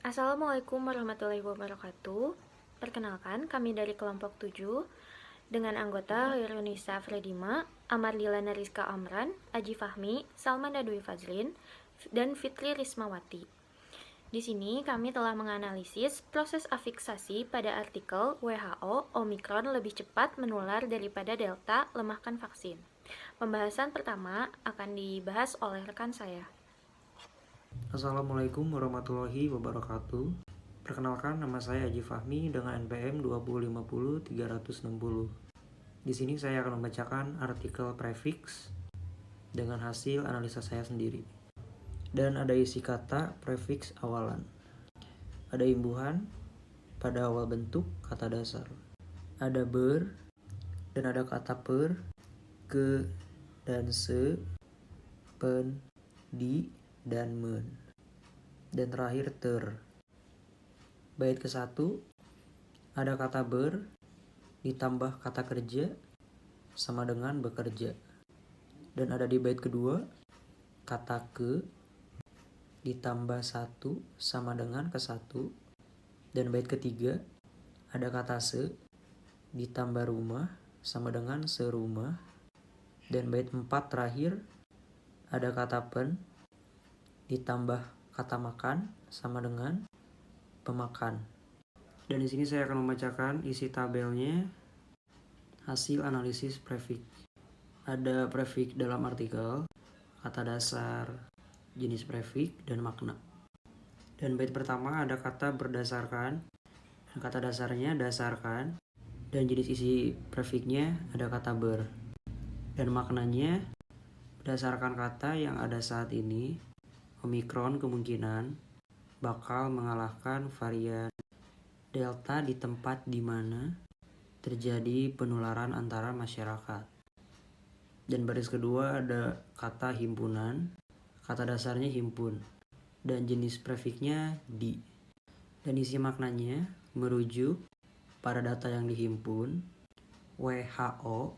Assalamualaikum warahmatullahi wabarakatuh. Perkenalkan, kami dari kelompok 7 dengan anggota Hoirunisa Fredima, Amardilana Rizka Amran, Aji Fahmi, Salman Dwi Fazlin, dan Fitri Rismawati. Di sini kami telah menganalisis proses afiksasi pada artikel WHO Omikron lebih cepat menular daripada Delta, lemahkan vaksin. Pembahasan pertama akan dibahas oleh rekan saya. Assalamualaikum warahmatullahi wabarakatuh. Perkenalkan, nama saya Aji Fahmi dengan NPM 2050360. Di sini saya akan membacakan artikel prefix dengan hasil analisa saya sendiri. Dan ada isi kata prefix awalan. Ada imbuhan pada awal bentuk kata dasar. Ada ber dan ada kata per, ke dan se, pen, di, dan men. Dan terakhir ter. Bait ke-1 ada kata ber ditambah kata kerja sama dengan bekerja. Dan ada di bait kedua kata ke ditambah 1 sama dengan ke-1. Dan bait ketiga ada kata se ditambah rumah sama dengan serumah. Dan bait 4 terakhir ada kata pen ditambah kata makan sama dengan pemakan. Dan di sini saya akan membacakan isi tabelnya hasil analisis prefix. Ada prefix dalam artikel, kata dasar, jenis prefix, dan makna. Dan bait pertama ada kata berdasarkan, dan kata dasarnya dasarkan, dan jenis isi prefixnya ada kata ber. Dan maknanya berdasarkan kata yang ada saat ini, Omikron kemungkinan bakal mengalahkan varian Delta di tempat di mana terjadi penularan antara masyarakat. Dan baris kedua ada kata himpunan, kata dasarnya himpun, dan jenis prefixnya di. Dan isi maknanya merujuk pada data yang dihimpun, WHO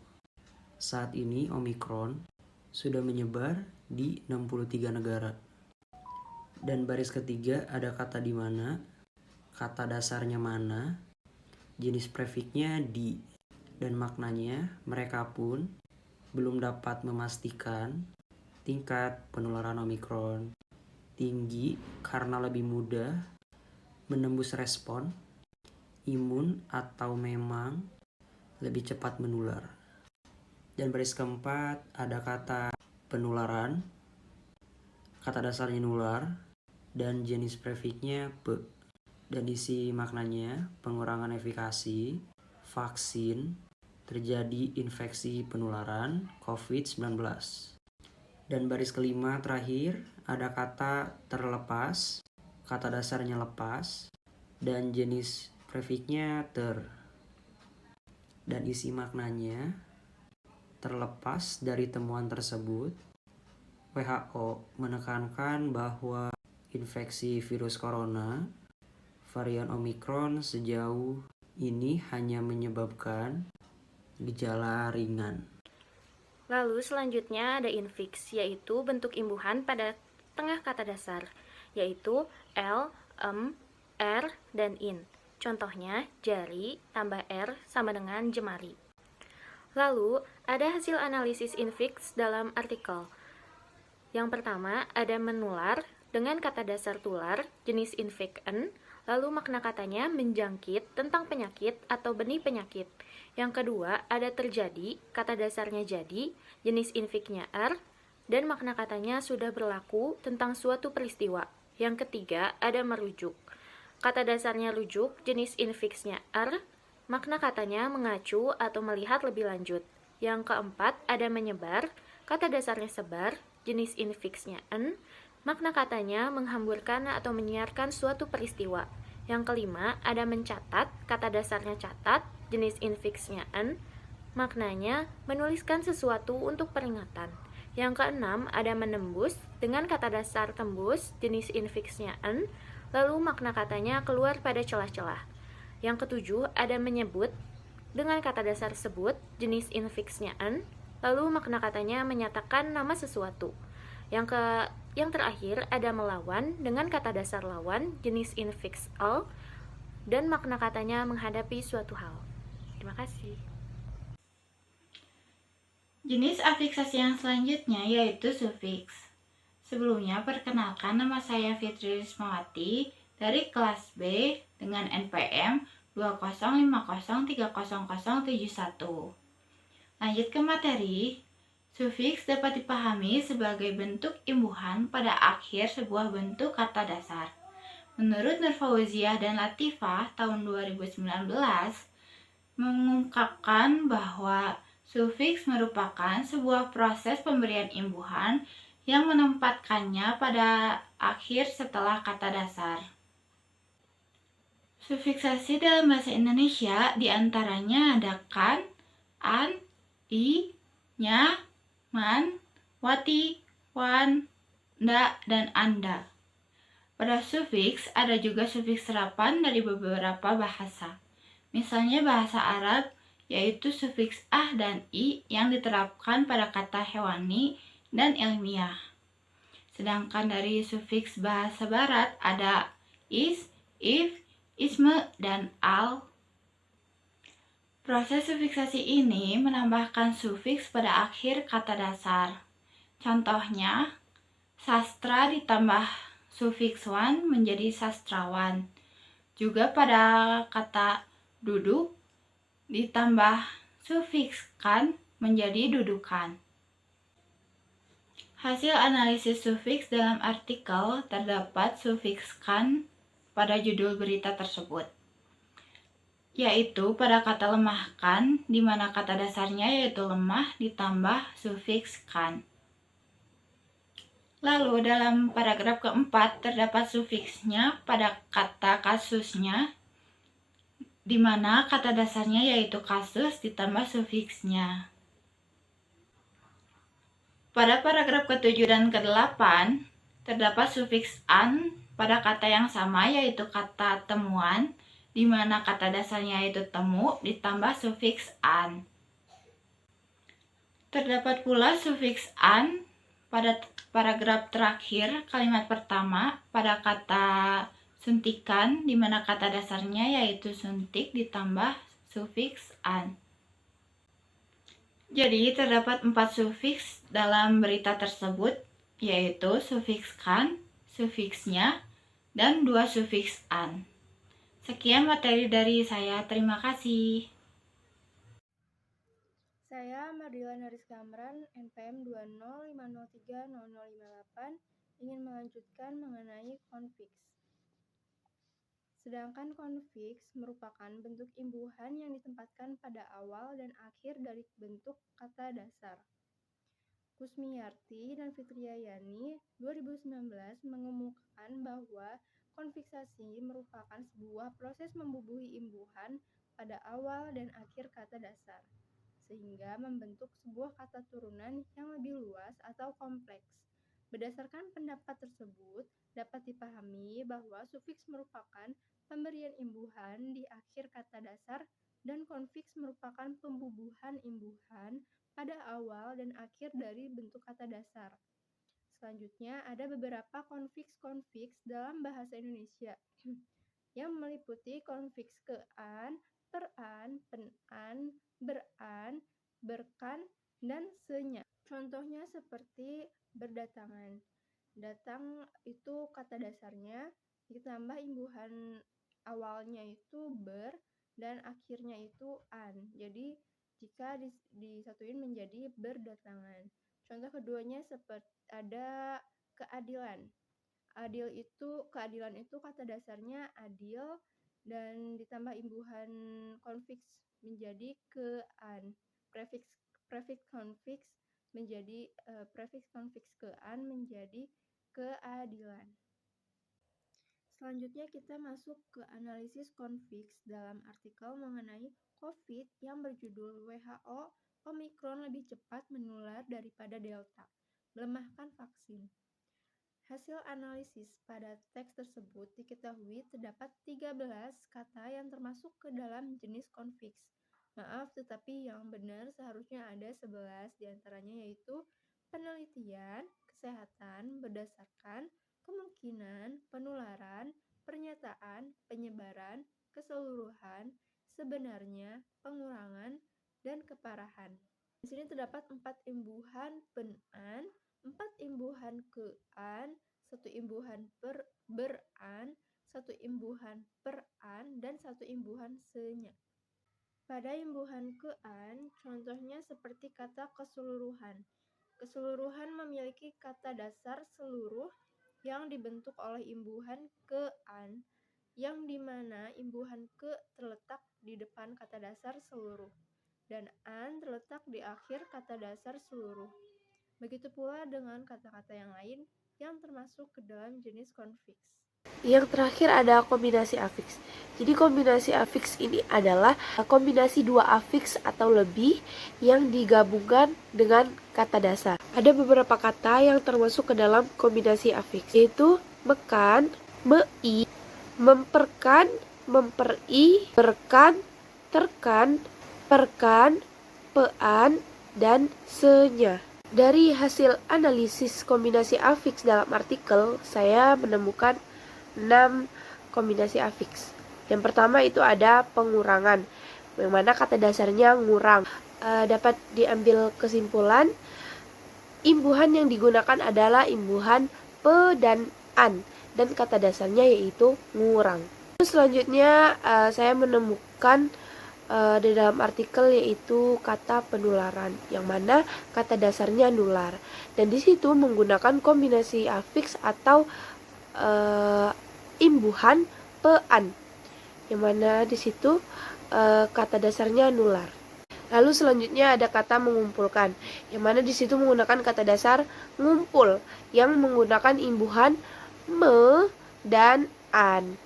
saat ini Omikron sudah menyebar di 63 negara. Dan baris ketiga ada kata di mana, kata dasarnya mana, jenis prefixnya di, dan maknanya mereka pun belum dapat memastikan tingkat penularan Omikron tinggi karena lebih mudah menembus respon imun atau memang lebih cepat menular. Dan baris keempat ada kata penularan, kata dasarnya nular, dan jenis prefixnya pe. Dan isi maknanya pengurangan efikasi vaksin terjadi infeksi penularan COVID-19. Dan baris kelima terakhir ada kata terlepas, kata dasarnya lepas, dan jenis prefixnya ter. Dan isi maknanya terlepas dari temuan tersebut, WHO menekankan bahwa infeksi virus corona varian Omikron sejauh ini hanya menyebabkan gejala ringan. Lalu selanjutnya ada infix, yaitu bentuk imbuhan pada tengah kata dasar, yaitu L, R, dan in. Contohnya, jari tambah R sama dengan jemari. Lalu, ada hasil analisis infix dalam artikel. Yang pertama, ada menular dengan kata dasar tular, jenis infection, lalu makna katanya menjangkit tentang penyakit atau benih penyakit. Yang kedua, ada terjadi, kata dasarnya jadi, jenis infixnya R, dan makna katanya sudah berlaku tentang suatu peristiwa. Yang ketiga, ada merujuk. Kata dasarnya rujuk, jenis infixnya R, makna katanya mengacu atau melihat lebih lanjut. Yang keempat, ada menyebar, kata dasarnya sebar, jenis infixnya N, makna katanya menghamburkan atau menyiarkan suatu peristiwa. Yang kelima, ada mencatat, kata dasarnya catat, jenis infixnya N, maknanya menuliskan sesuatu untuk peringatan. Yang keenam, ada menembus, dengan kata dasar tembus, jenis infixnya N, lalu makna katanya keluar pada celah-celah. Yang ketujuh, ada menyebut, dengan kata dasar sebut, jenis infixnya N, lalu makna katanya menyatakan nama sesuatu. Yang Yang terakhir ada melawan dengan kata dasar lawan, jenis infix all, dan makna katanya menghadapi suatu hal. Terima kasih. Jenis afiksasi yang selanjutnya yaitu sufiks. Sebelumnya, perkenalkan, nama saya Fitri Rismawati dari kelas B dengan NPM 205030071. Lanjut ke materi. Sufiks dapat dipahami sebagai bentuk imbuhan pada akhir sebuah bentuk kata dasar. Menurut Nur Fauziah dan Latifah tahun 2019, mengungkapkan bahwa sufiks merupakan sebuah proses pemberian imbuhan yang menempatkannya pada akhir setelah kata dasar. Sufiksasi dalam bahasa Indonesia diantaranya ada kan, an, i, nya, man, wati, wan, nda, dan anda. Pada sufiks ada juga sufiks serapan dari beberapa bahasa. Misalnya bahasa Arab, yaitu sufiks ah dan i yang diterapkan pada kata hewani dan ilmiah. Sedangkan dari sufiks bahasa Barat ada is, if, isme, dan al. Proses sufiksasi ini menambahkan sufiks pada akhir kata dasar. Contohnya, sastra ditambah sufiks wan menjadi sastrawan. Juga pada kata duduk ditambah sufiks kan menjadi dudukan. Hasil analisis sufiks dalam artikel terdapat sufiks kan pada judul berita tersebut, yaitu pada kata lemahkan, di mana kata dasarnya yaitu lemah ditambah sufiks kan. Lalu dalam paragraf keempat terdapat sufiksnya pada kata kasusnya, di mana kata dasarnya yaitu kasus ditambah sufiksnya. Pada paragraf ke-7 dan ke-8 terdapat sufiks an pada kata yang sama yaitu kata temuan, di mana kata dasarnya yaitu temu ditambah sufiks an. Terdapat pula sufiks an pada paragraf terakhir kalimat pertama pada kata suntikan, di mana kata dasarnya yaitu suntik ditambah sufiks an. Jadi terdapat 4 sufiks dalam berita tersebut, yaitu sufiks kan, sufiksnya, dan 2 sufiks an. Sekian materi dari saya, terima kasih. Saya Mardila Naris Kamran, NPM 205030058, ingin melanjutkan mengenai konfiks. Sedangkan konfiks merupakan bentuk imbuhan yang ditempatkan pada awal dan akhir dari bentuk kata dasar. Kusmiyarti dan Fitriyani 2019 mengemukakan bahwa konfiksasi merupakan sebuah proses membubuhi imbuhan pada awal dan akhir kata dasar, sehingga membentuk sebuah kata turunan yang lebih luas atau kompleks. Berdasarkan pendapat tersebut, dapat dipahami bahwa sufiks merupakan pemberian imbuhan di akhir kata dasar dan konfiks merupakan pembubuhan imbuhan pada awal dan akhir dari bentuk kata dasar. Selanjutnya, ada beberapa konfiks-konfiks dalam bahasa Indonesia yang meliputi konfiks kean, peran, penan, beran, berkan, dan senya. Contohnya seperti berdatangan. Datang itu kata dasarnya ditambah imbuhan awalnya itu ber dan akhirnya itu an. Jadi jika disatuin menjadi berdatangan. Contoh keduanya seperti ada keadilan. Keadilan itu kata dasarnya adil dan ditambah imbuhan konfiks menjadi kean. Prefiks konfiks menjadi prefiks konfiks kean menjadi keadilan. Selanjutnya kita masuk ke analisis konfiks dalam artikel mengenai COVID yang berjudul WHO Omikron lebih cepat menular daripada Delta, melemahkan vaksin. Hasil analisis pada teks tersebut diketahui terdapat 13 kata yang termasuk ke dalam jenis konfiks. Maaf, tetapi yang benar seharusnya ada 11 diantaranya yaitu penelitian, kesehatan berdasarkan kemungkinan penularan, pernyataan, penyebaran, keseluruhan, sebenarnya, pengurangan, dan keparahan. Di sini terdapat 4 imbuhan pen-an, 4 imbuhan ke-an, 1 imbuhan ber-an, 1 imbuhan per-an, dan 1 imbuhan se-nya. Pada imbuhan ke-an, contohnya seperti kata keseluruhan. Keseluruhan memiliki kata dasar seluruh yang dibentuk oleh imbuhan ke-an, yang dimana imbuhan ke terletak di depan kata dasar seluruh, dan an terletak di akhir kata dasar seluruh. Begitu pula dengan kata-kata yang lain yang termasuk ke dalam jenis konfiks. Yang terakhir ada kombinasi afiks. Jadi kombinasi afiks ini adalah kombinasi dua afiks atau lebih yang digabungkan dengan kata dasar. Ada beberapa kata yang termasuk ke dalam kombinasi afiks, yaitu mekan, mei, memperkan, memperi, berkan, terkan, perkan, pean, dan senya. Dari hasil analisis kombinasi afiks dalam artikel, saya menemukan 6 kombinasi afiks. Yang pertama itu ada pengurangan, yang mana kata dasarnya ngurang. Dapat diambil kesimpulan, imbuhan yang digunakan adalah imbuhan pe dan an, dan kata dasarnya yaitu ngurang. Selanjutnya saya menemukan di dalam artikel yaitu kata penularan, yang mana kata dasarnya nular, dan di situ menggunakan kombinasi afiks atau imbuhan pean, yang mana di situ kata dasarnya nular. Lalu selanjutnya ada kata mengumpulkan, yang mana di situ menggunakan kata dasar ngumpul yang menggunakan imbuhan me dan an.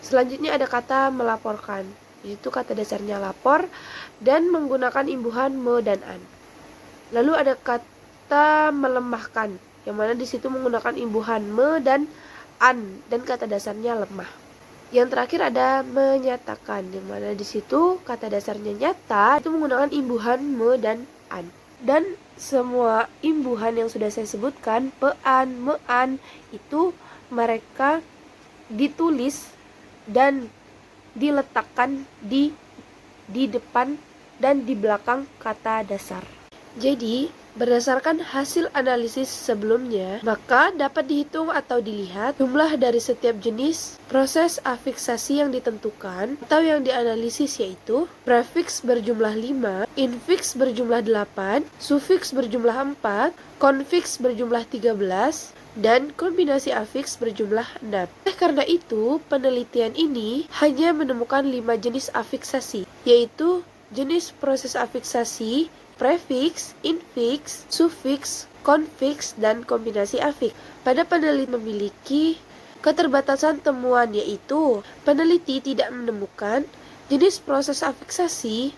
Selanjutnya ada kata melaporkan, itu kata dasarnya lapor dan menggunakan imbuhan me dan an. Lalu ada kata melemahkan, yang mana di situ menggunakan imbuhan me dan an, dan kata dasarnya lemah. Yang terakhir ada menyatakan, yang mana di situ kata dasarnya nyata, itu menggunakan imbuhan me dan an. Dan semua imbuhan yang sudah saya sebutkan, pean, mean, itu mereka ditulis dan diletakkan di depan dan di belakang kata dasar. Jadi, berdasarkan hasil analisis sebelumnya, maka dapat dihitung atau dilihat jumlah dari setiap jenis proses afiksasi yang ditentukan atau yang dianalisis, yaitu prefiks berjumlah 5, infiks berjumlah 8, sufiks berjumlah 4, konfiks berjumlah 13, dan kombinasi afiks berjumlah 6. Karena itu, penelitian ini hanya menemukan 5 jenis afiksasi, yaitu jenis proses afiksasi, prefiks, infiks, sufiks, konfiks, dan kombinasi afiks. Pada peneliti memiliki keterbatasan temuan, yaitu peneliti tidak menemukan jenis proses afiksasi,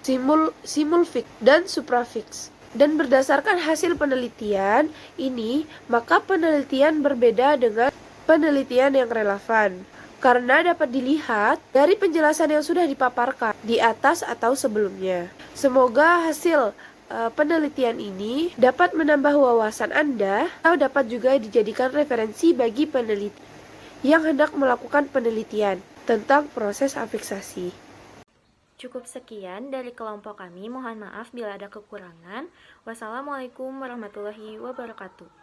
simulfiks, dan suprafiks. Dan berdasarkan hasil penelitian ini, maka penelitian berbeda dengan penelitian yang relevan, karena dapat dilihat dari penjelasan yang sudah dipaparkan di atas atau sebelumnya. Semoga hasil penelitian ini dapat menambah wawasan Anda atau dapat juga dijadikan referensi bagi peneliti yang hendak melakukan penelitian tentang proses afiksasi. Cukup sekian dari kelompok kami, mohon maaf bila ada kekurangan. Wassalamualaikum warahmatullahi wabarakatuh.